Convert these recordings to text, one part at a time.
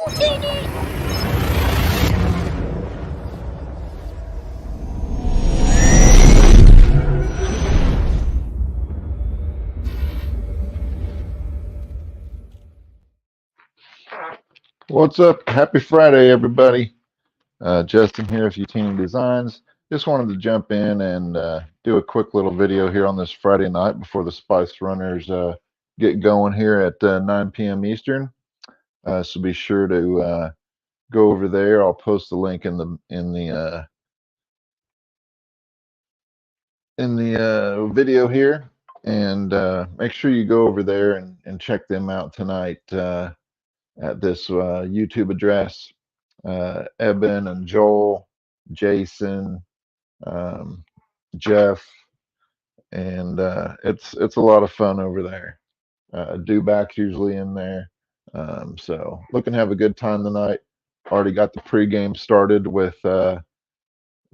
Utinni! What's up? Happy Friday, everybody. Justin here with Utinni Designs. Just wanted to jump in and do a quick little video here on this Friday night before the Spice Runners get going here at 9 p.m. Eastern. So be sure to go over there. I'll post the link in the video here, and make sure you go over there and check them out tonight at this YouTube address. Eben and Joel, Jason, um, Jeff, and it's a lot of fun over there. Dewback's usually in there, so looking to have a good time tonight. Already got the pregame started with the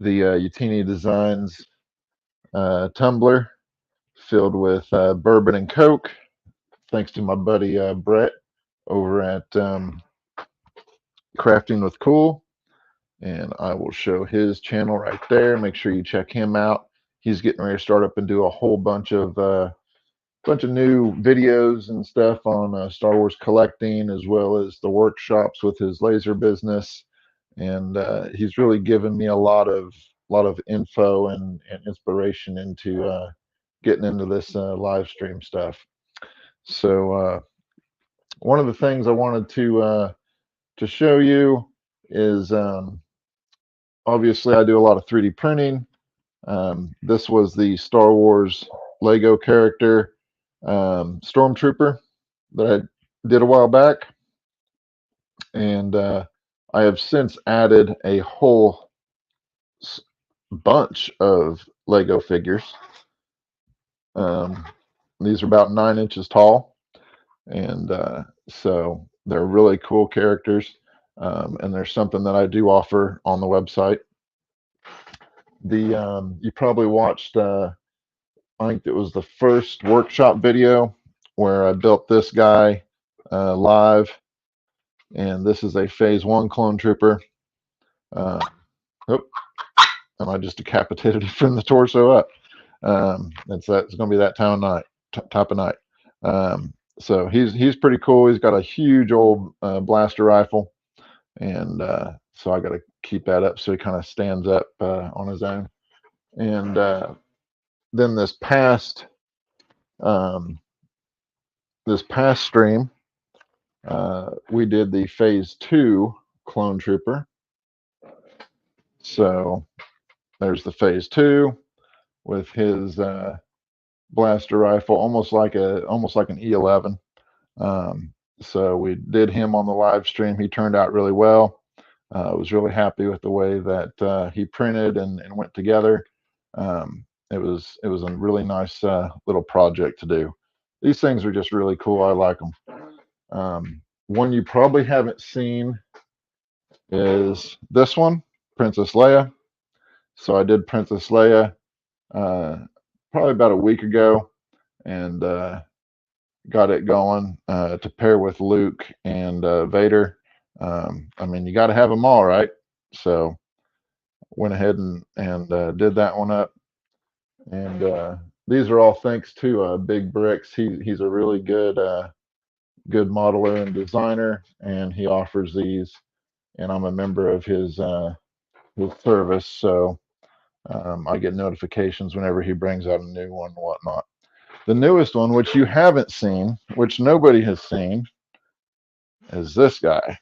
Utinni Designs tumbler filled with bourbon and Coke. Thanks to my buddy Brett over at Crafting with Cool. And I will show his channel right there. Make sure you check him out. He's getting ready to start up and do a whole bunch of new videos and stuff on Star Wars collecting, as well as the workshops with his laser business. And he's really given me a lot of info and inspiration into getting into this live stream stuff. So one of the things I wanted to show you is obviously I do a lot of 3D printing. This was the Star Wars Lego character Stormtrooper that I did a while back, and I have since added a whole bunch of Lego figures. These are about 9 inches tall, and so they're really cool characters. And there's something that I do offer on the website. You probably watched I think it was the first workshop video where I built this guy live, and this is a Phase 1 clone trooper. Oh, and I just decapitated him from the torso up. It's going to be that time of night, type of night. So he's pretty cool. He's got a huge old blaster rifle, and so I got to keep that up so he kind of stands up on his own. And then this past stream, we did the Phase 2 clone trooper. So there's the Phase 2 with his blaster rifle, almost like an E11. So we did him on the live stream. He turned out really well. I was really happy with the way that he printed and went together. It was a really nice little project to do. These things are just really cool. I like them. One you probably haven't seen is this one, Princess Leia. So I did Princess Leia probably about a week ago, and got it going to pair with Luke and Vader. I mean, you got to have them all, right? So went ahead and did that one up. And these are all thanks to Big Bricks. He's a really good modeler and designer, and he offers these. And I'm a member of his service, so I get notifications whenever he brings out a new one and whatnot. The newest one, which you haven't seen, which nobody has seen, is this guy.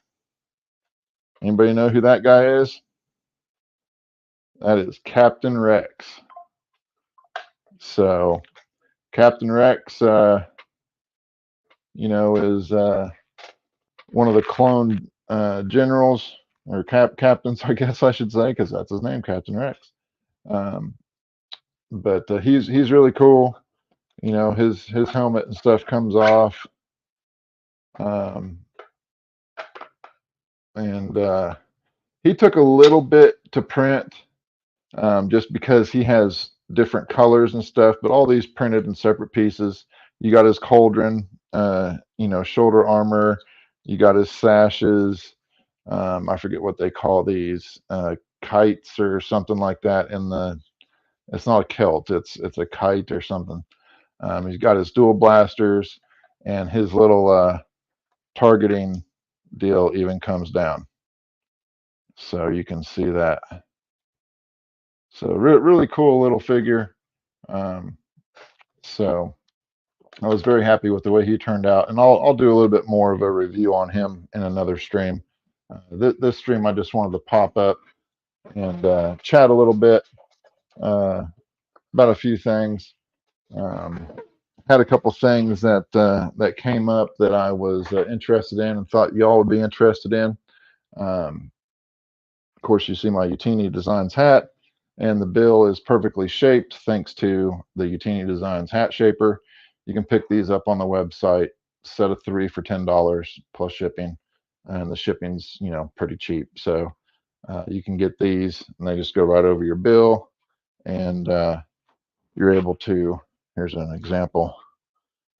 Anybody know who that guy is? That is Captain Rex. So Captain Rex, is one of the clone generals, or captains, I guess I should say, because that's his name, Captain Rex. But he's really cool. His helmet and stuff comes off. And he took a little bit to print, just because he has different colors and stuff, but all these printed in separate pieces. You got his cauldron, shoulder armor, you got his sashes, I forget what they call these, kites or something like that. It's not a kilt, it's a kite or something. He's got his dual blasters, and his little targeting deal even comes down. So you can see that. So really cool little figure. Um, so I was very happy with the way he turned out, and I'll do a little bit more of a review on him in another stream. This stream I just wanted to pop up and chat a little bit uh, about a few things. Um, had a couple things that came up that I was interested in and thought y'all would be interested in. Um, of course, you see my Utinni Designs hat, and the bill is perfectly shaped thanks to the Utinni Designs hat shaper. You can pick these up on the website, set of 3 for $10 plus shipping, and the shipping's pretty cheap. So you can get these, and they just go right over your bill, and you're able to. Here's an example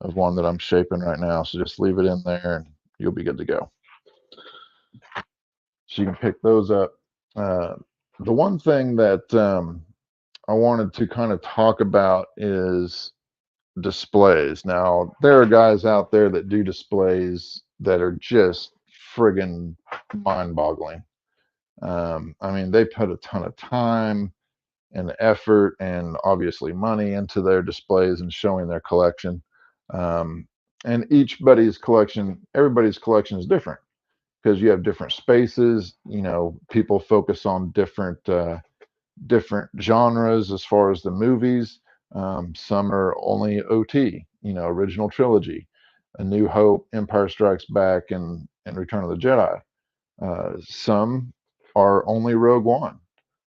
of one that I'm shaping right now. So just leave it in there, and you'll be good to go. So you can pick those up. The one thing that I wanted to kind of talk about is displays. Now, there are guys out there that do displays that are just friggin' mind-boggling. I mean, they put a ton of time and effort and obviously money into their displays and showing their collection. Um, and everybody's collection is different because you have different spaces. People focus on different genres as far as the movies. Some are only OT, original trilogy, A New Hope, Empire Strikes Back, and Return of the Jedi. Some are only Rogue One.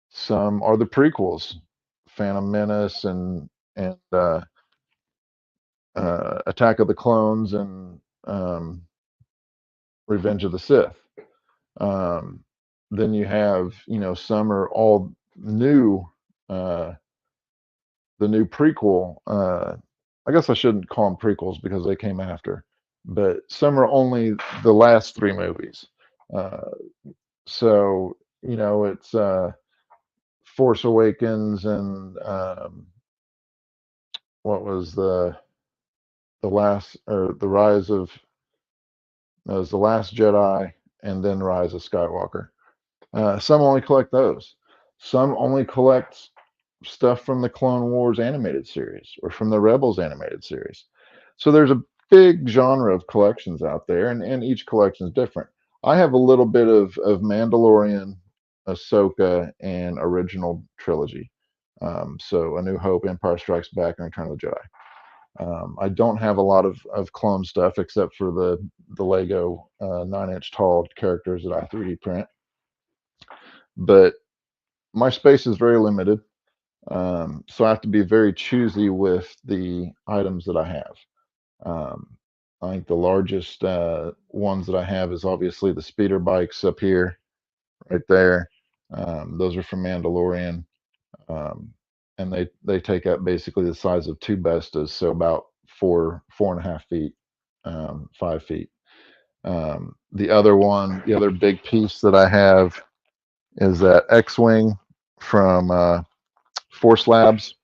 Some are the prequels, Phantom Menace and Attack of the Clones and Revenge of the Sith. Um, then you have, some are all new. The new prequel. I guess I shouldn't call them prequels because they came after, but some are only the last 3 movies. Uh, so it's Force Awakens and what was the last or the Rise of it was the Last Jedi and then Rise of Skywalker. Some only collect those. Some only collect stuff from the Clone Wars animated series or from the Rebels animated series. So there's a big genre of collections out there, and each collection is different. I have a little bit of Mandalorian, Ahsoka, and original trilogy. So A New Hope, Empire Strikes Back, and Return of the Jedi. I don't have a lot of clone stuff except for the Lego 9-inch tall characters that I 3D print. But my space is very limited, so I have to be very choosy with the items that I have. I think the largest ones that I have is obviously the speeder bikes up here, right there. Those are from Mandalorian, um, and they take up basically the size of 2 Bestas, so about 4.5 feet, 5 feet. The other big piece that I have is that X-wing from Force Labs,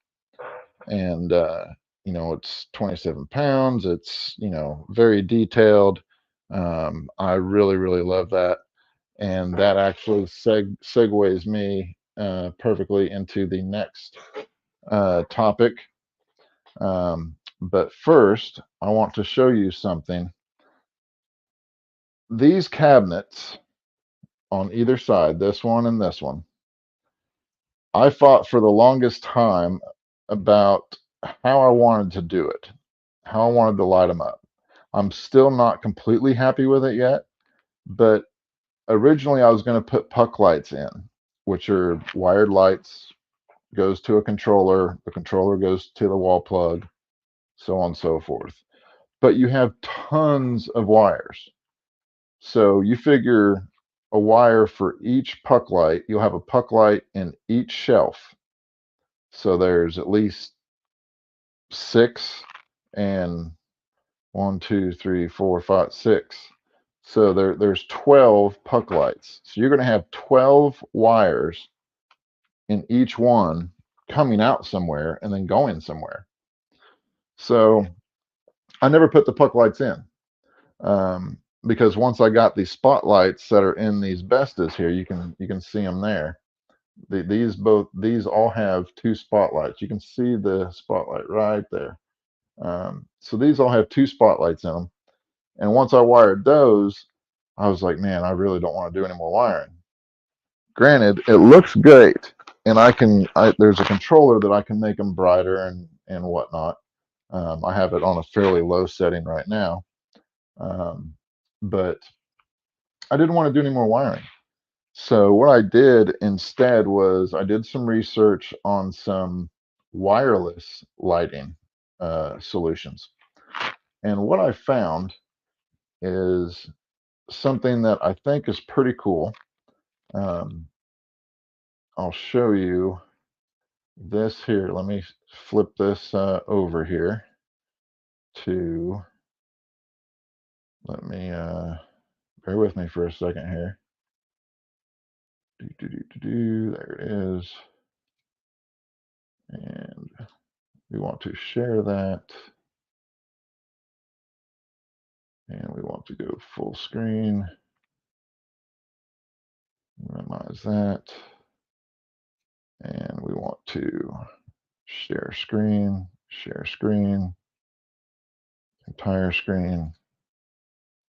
and it's 27 pounds. It's very detailed. I really love that, and that actually segues me perfectly into the next topic. But first, I want to show you something. These cabinets on either side, this one and this one, I fought for the longest time about how I wanted to do it, how I wanted to light them up. I'm still not completely happy with it yet, but originally I was going to put puck lights in, which are wired lights, goes to a controller, the controller goes to the wall plug, so on and so forth. But you have tons of wires. So you figure a wire for each puck light, you'll have a puck light in each shelf. So there's at least 6 and 1, 2, 3, 4, 5, 6. So there's 12 puck lights. So you're going to have 12 wires in each one coming out somewhere and then going somewhere. So I never put the puck lights in, because once I got these spotlights that are in these Bestas here, you can see them there. These all have two spotlights. You can see the spotlight right there. So these all have two spotlights in them. And once I wired those, I was like, man, I really don't want to do any more wiring. Granted, it looks great, and there's a controller that I can make them brighter and whatnot. I have it on a fairly low setting right now, but I didn't want to do any more wiring. So what I did instead was I did some research on some wireless lighting solutions, and what I found is something that I think is pretty cool. Um, I'll show you this here. Let me flip this over here to, let me, bear with me for a second here. There it is. And we want to share that. And we want to go full screen. Minimize that. And we want to share screen, entire screen.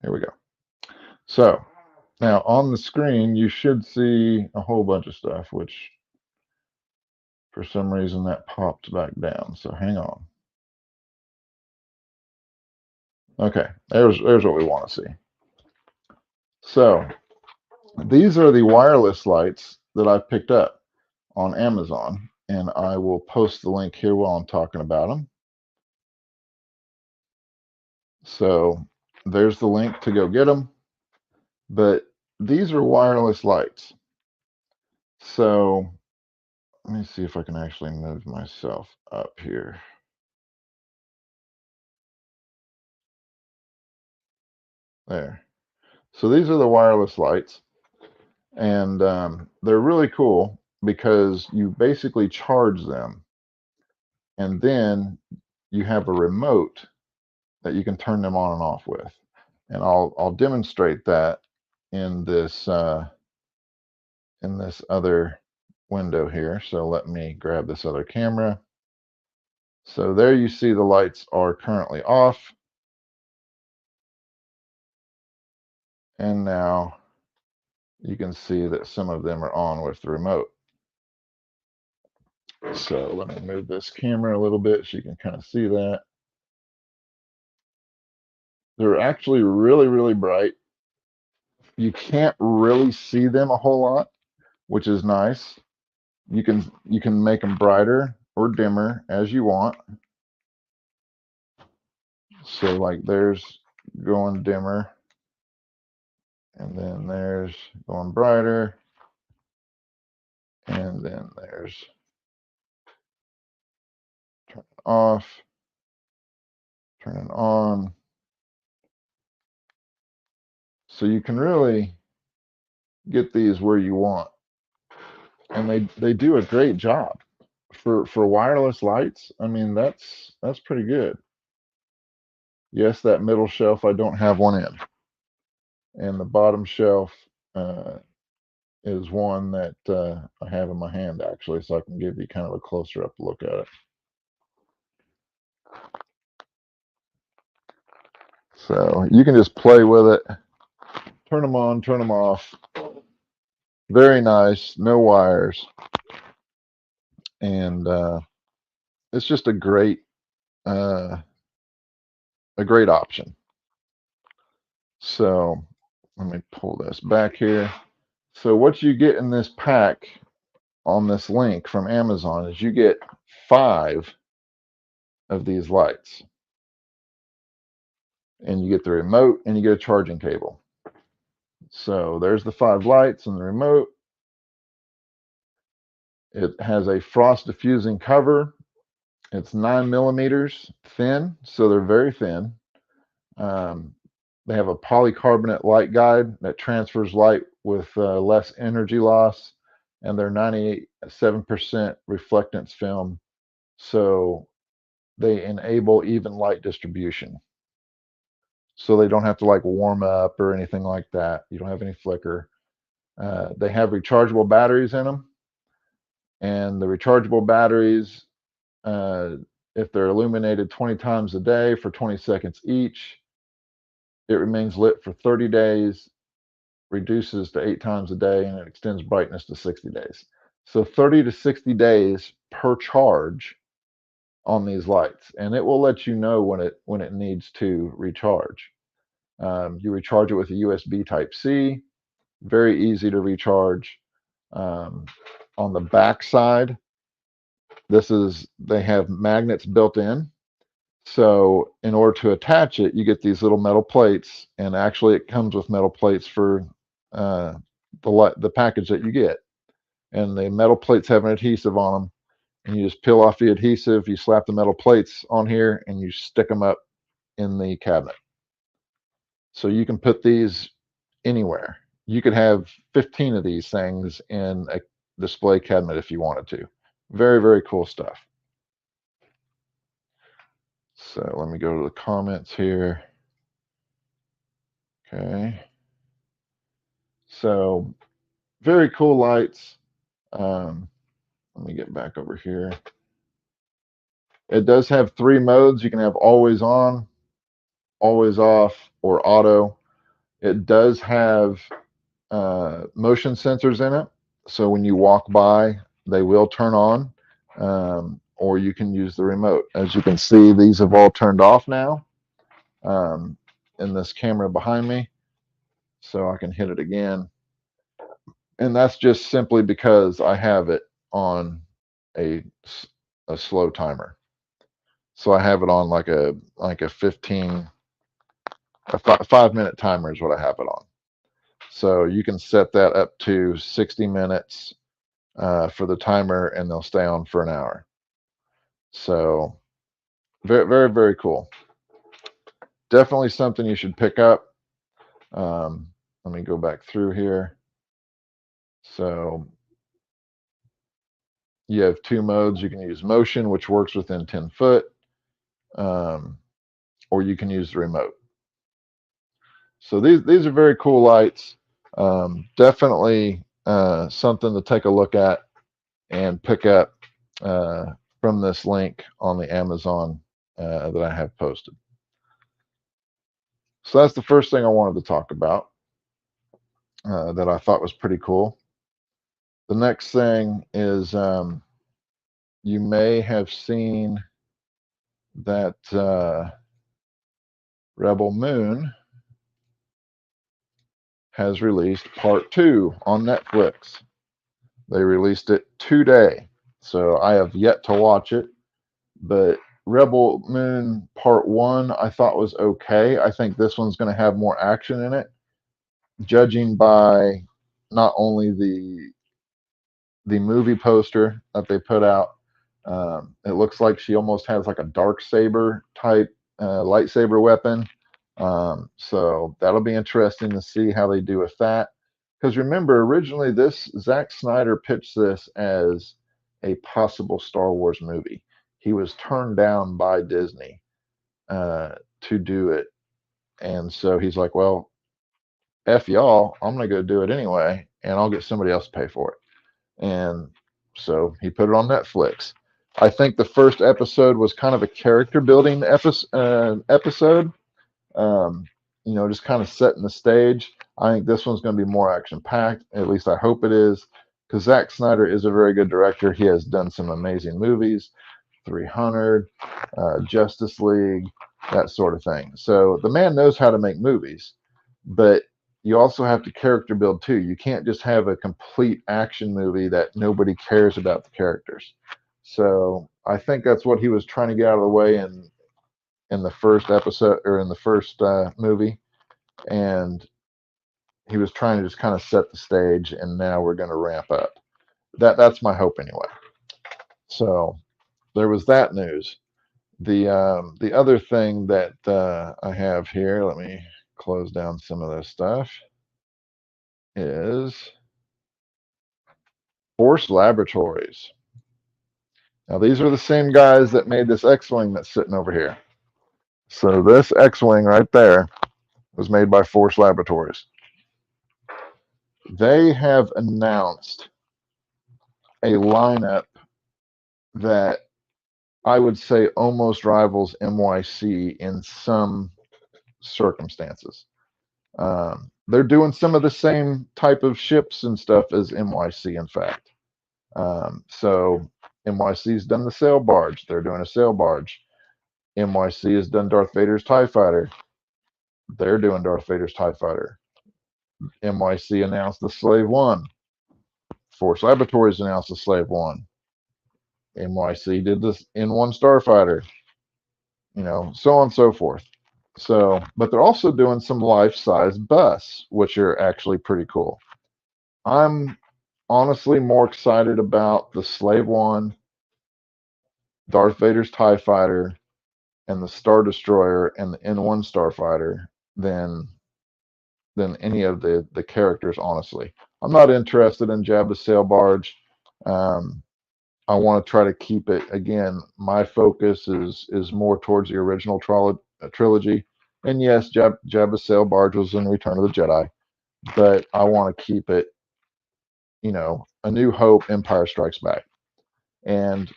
Here we go. So now on the screen, you should see a whole bunch of stuff, which for some reason that popped back down. So hang on. Okay, there's what we want to see. So these are the wireless lights that I picked up on Amazon, and I will post the link here while I'm talking about them. So there's the link to go get them. But these are wireless lights. So let me see if I can actually move myself up here. There. So these are the wireless lights, and they're really cool because you basically charge them, and then you have a remote that you can turn them on and off with. And I'll demonstrate that in this other window here. So let me grab this other camera. So there you see the lights are currently off. And now you can see that some of them are on with the remote. So let me move this camera a little bit so you can kind of see that. They're actually really, really bright. You can't really see them a whole lot, which is nice. You can make them brighter or dimmer as you want. So like there's going dimmer, and then there's going brighter, and then there's turn off, turn on. So you can really get these where you want, and they do a great job for wireless lights. I mean, that's pretty good. Yes, that middle shelf I don't have one in, and the bottom shelf is one that I have in my hand actually, so I can give you kind of a closer up look at it. So you can just play with it, turn them on, turn them off. Very nice, no wires, and it's just uh, a great option. So let me pull this back here. So what you get in this pack on this link from Amazon is you get 5 of these lights, and you get the remote and you get a charging cable. So there's the 5 lights and the remote. It has a frost diffusing cover. It's 9 millimeters thin, so they're very thin. Um, They have a polycarbonate light guide that transfers light with less energy loss, and they're 97% reflectance film, so they enable even light distribution. So they don't have to like warm up or anything like that. You don't have any flicker. They have rechargeable batteries in them, and the rechargeable batteries, uh, if they're illuminated 20 times a day for 20 seconds each, it remains lit for 30 days, reduces to 8 times a day, and it extends brightness to 60 days. So 30 to 60 days per charge on these lights, and it will let you know when it needs to recharge. You recharge it with a USB Type C, very easy to recharge. Um, on the back side, they have magnets built in. So in order to attach it, you get these little metal plates, and actually it comes with metal plates for uh, the package that you get. And the metal plates have an adhesive on them, and you just peel off the adhesive, you slap the metal plates on here, and you stick them up in the cabinet. So you can put these anywhere. You could have 15 of these things in a display cabinet if you wanted to. Very, very cool stuff. So let me go to the comments here. Okay. So very cool lights. Let me get back over here. It does have 3 modes. You can have always on, always off, or auto. It does have motion sensors in it. So when you walk by, they will turn on, or you can use the remote. As you can see, these have all turned off now in this camera behind me. So I can hit it again. And that's just simply because I have it on a, a slow timer. So I have it on like a 5 minute timer is what I have it on. So you can set that up to 60 minutes for the timer, and they'll stay on for an hour. So very, very, very cool. Definitely something you should pick up. Let me go back through here. So you have 2 modes. You can use motion, which works within 10 foot, or you can use the remote. So these are very cool lights. Definitely something to take a look at and pick up from this link on the Amazon that I have posted. So that's the first thing I wanted to talk about that I thought was pretty cool. The next thing is you may have seen that Rebel Moon has released part 2 on Netflix. They released it today, so I have yet to watch it. But Rebel Moon Part 1 I thought was okay. I think this one's going to have more action in it, judging by not only the movie poster that they put out. It looks like she almost has like a dark saber type lightsaber weapon. So that'll be interesting to see how they do with that. Because remember, originally Zack Snyder pitched this as a possible Star Wars movie. He was turned down by Disney to do it, and so he's like, "Well, f y'all, I'm gonna go do it anyway, and I'll get somebody else to pay for it." And so he put it on Netflix. I think the first episode was kind of a character building episode. Um, just kind of setting the stage. I think this one's going to be more action packed. At least I hope it is, because Zack Snyder is a very good director. He has done some amazing movies, 300, Justice League, that sort of thing. So the man knows how to make movies, but you also have to character build too. You can't just have a complete action movie that nobody cares about the characters. So I think that's what he was trying to get out of the way in the first episode, or in the first movie, and he was trying to just kind of set the stage, and now we're going to ramp up. That's my hope anyway. So there was that news. The other thing that I have here, let me close down some of this stuff, is Force Laboratories. Now, these are the same guys that made this X-Wing that's sitting over here. So this X-Wing right there was made by Force Laboratories. They have announced a lineup that I would say almost rivals MYC in some circumstances. They're doing some of the same type of ships and stuff as MYC, in fact. So MYC's done the sail barge. They're doing a sail barge. MYC has done Darth Vader's TIE Fighter. They're doing Darth Vader's TIE Fighter. MYC announced the Slave One. Force Laboratories announced the Slave One. NYC did this N1 Starfighter, so on and so forth. So, but they're also doing some life-size busts, which are actually pretty cool. I'm honestly more excited about the Slave One, Darth Vader's TIE Fighter, and the Star Destroyer and the N1 Starfighter than any of the characters, honestly. I'm not interested in Jabba's sail barge. I want to try to keep it, again, my focus is more towards the original trilogy. And yes, Jabba's sail barge was in Return of the Jedi, but I want to keep it, A New Hope, Empire Strikes Back. And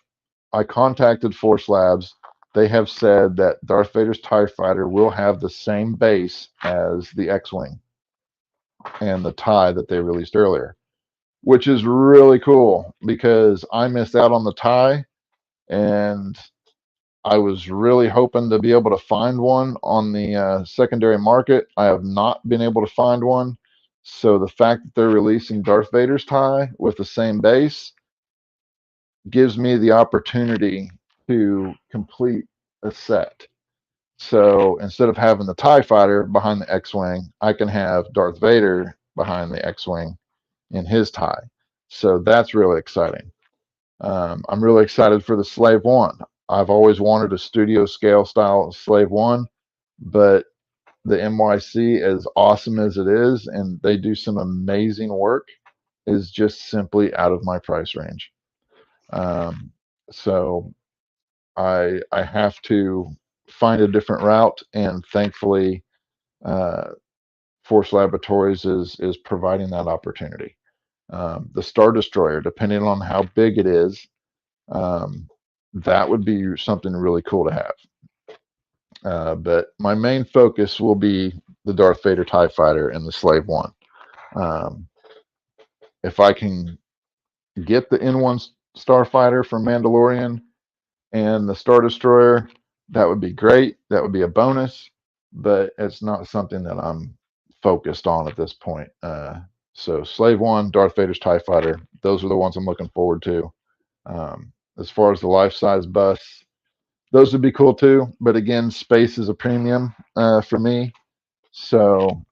I contacted Force Labs. They have said that Darth Vader's TIE Fighter will have the same base as the X-Wing and the TIE that they released earlier, which is really cool because I missed out on the TIE, and I was really hoping to be able to find one on the secondary market. I have not been able to find one. So the fact that they're releasing Darth Vader's TIE with the same base gives me the opportunity to complete a set. So instead of having the TIE Fighter behind the X-Wing, I can have Darth Vader behind the X-Wing in his TIE. So that's really exciting. I'm really excited for the Slave One. I've always wanted a studio scale style Slave One, but the MYC, as awesome as it is, and they do some amazing work, is just simply out of my price range. So I have to find a different route, and thankfully, Force Laboratories is providing that opportunity. The Star Destroyer, depending on how big it is, that would be something really cool to have. But my main focus will be the Darth Vader TIE Fighter and the Slave One. If I can get the N1 Starfighter from Mandalorian and the Star Destroyer, that would be great. That would be a bonus, but it's not something that I'm focused on at this point. So Slave One, Darth Vader's TIE Fighter, those are the ones I'm looking forward to. As far as the life-size busts, those would be cool too. But again, space is a premium for me. So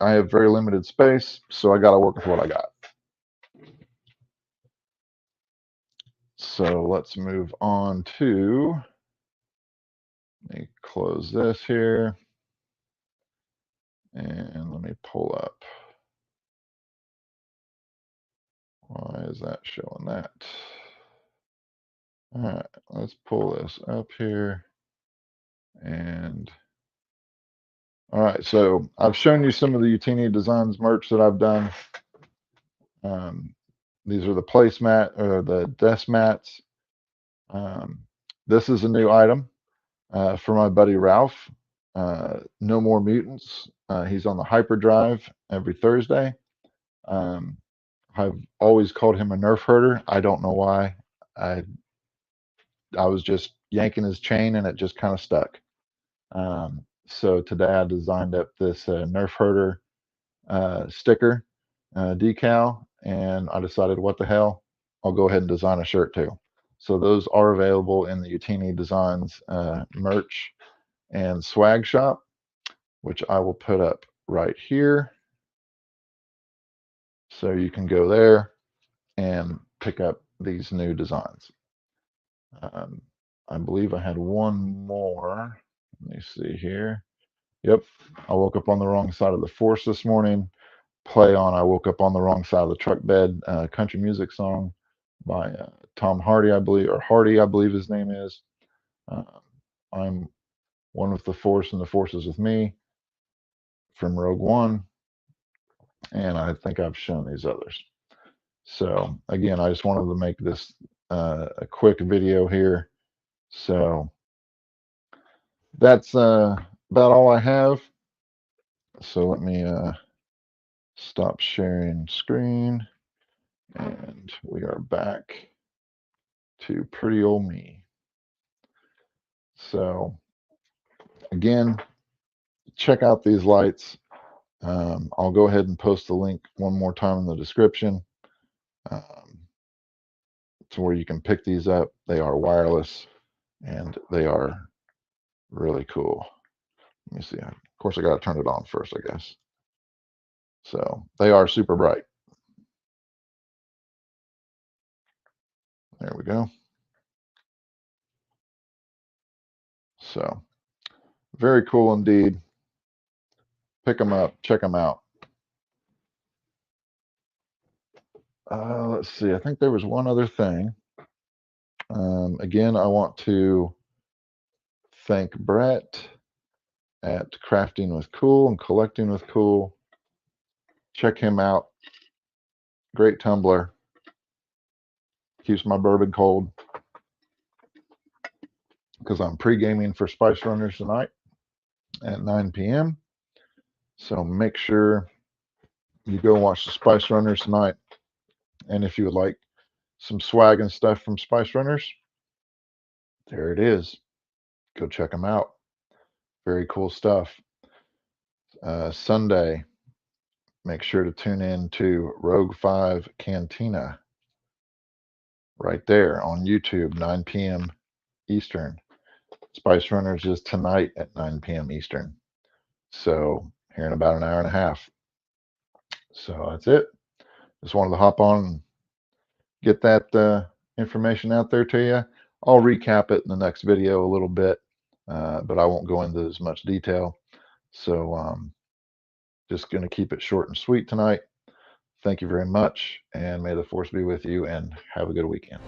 I have very limited space, so I got to work with what I got. So let's move on to, let me close this here. And let me pull up. Why is that showing that? All right, let's pull this up here. And all right, so I've shown you some of the Utinni Designs merch that I've done. These are the placemat or the desk mats. This is a new item for my buddy Ralph. No More Mutants. He's on the hyperdrive every Thursday. I've always called him a nerf herder. I don't know why. I was just yanking his chain and it just kind of stuck. So today I designed up this nerf herder sticker decal, and I decided, what the hell, I'll go ahead and design a shirt too. So those are available in the Utinni Designs merch and swag shop, which I will put up right here. So you can go there and pick up these new designs. I believe I had one more. Let me see here. Yep, I woke up on the wrong side of the force this morning. Play on I Woke Up on the Wrong Side of the Truck Bed, country music song by Tom Hardy, I believe, or Hardy, I believe his name is. Uh, I'm one with the force and the force is with me from Rogue One, and I think I've shown these others. So again, I just wanted to make this a quick video here. So that's about all I have. So let me stop sharing screen, and we are back to pretty old me. So again, check out these lights. I'll go ahead and post the link one more time in the description um, to where you can pick these up. They are wireless and they are really cool. Let me see. Of course, I got to turn it on first, I guess. So they are super bright. There we go. So very cool indeed. Pick them up, check them out. Let's see. I think there was one other thing. Again, I want to thank Brett at Crafting with Cool and Collecting with Cool. Check him out. Great tumbler. Keeps my bourbon cold because I'm pre-gaming for Spice Runners tonight at 9 p.m. So make sure you go watch the Spice Runners tonight. And if you would like some swag and stuff from Spice Runners, there it is. Go check them out. Very cool stuff. Sunday, make sure to tune in to Rogue 5 Cantina right there on YouTube, 9 p.m. Eastern. Spice Runners is tonight at 9 p.m. Eastern. So here in about an hour and a half. So that's it. Just wanted to hop on and get that information out there to you. I'll recap it in the next video a little bit, but I won't go into as much detail. So just going to keep it short and sweet tonight. Thank you very much, and may the force be with you, and have a good weekend.